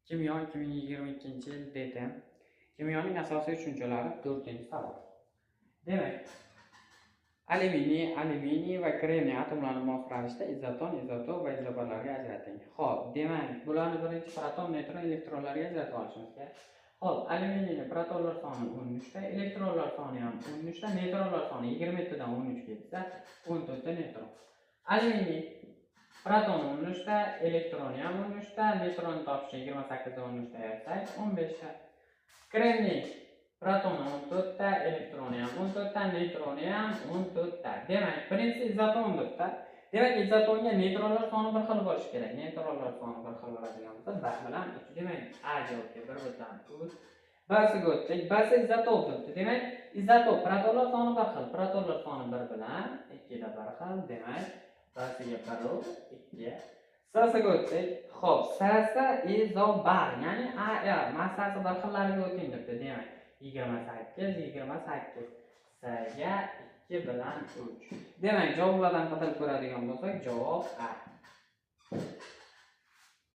Kimyo 2022-yil DTM. Kimyoning asosiy tushunchalari 4-savol. Demak, alyuminiy va kremniy atomlarini muvofiq ravishda izoton, izotop va izobarlarga ajrating. Xo'p, demak, bularni birinchi proton, neutron, elektronlarga ajratib olishimiz kerak. Xo'p, alyuminiyning protonlar soni 13 ta, elektronlar soni ham 13 ta, neutronlar soni 27 dan 13 ketsa 14 ta neutron. Alyuminiy proton 13 ta, elektroni ham 13 ta, neutron topishga 28 dan 13 ta yozsak 15 ta. Kremniy proton 14 ta, elektroni ham 14 ta, neutroni ham 14 ta. Demak, birinchisi izotondir ta. Demak, izotonga neutronlar soni bir xil bo'lishi kerak. Neutronlar soni bir xil bo'ladigan bo'lsa, 1 bilan 3. Demak, A javobga 1 bilan 3. B'siga o'tdik. B'si izotopdir. Demak, izotop protonlar soni bir xil. Protonlar soni 1 bilan 2 da bir xil. Demak, B'siga 1 2. S'siga o'tdik. Xo'p, S'si izobar, ya'ni AR massasi bir xillariga o'ting debdi. Demak, 28. S'ga 2 bilan 3. Demak, javoblardan qidirib ko'radigan bo'lsak, javob A.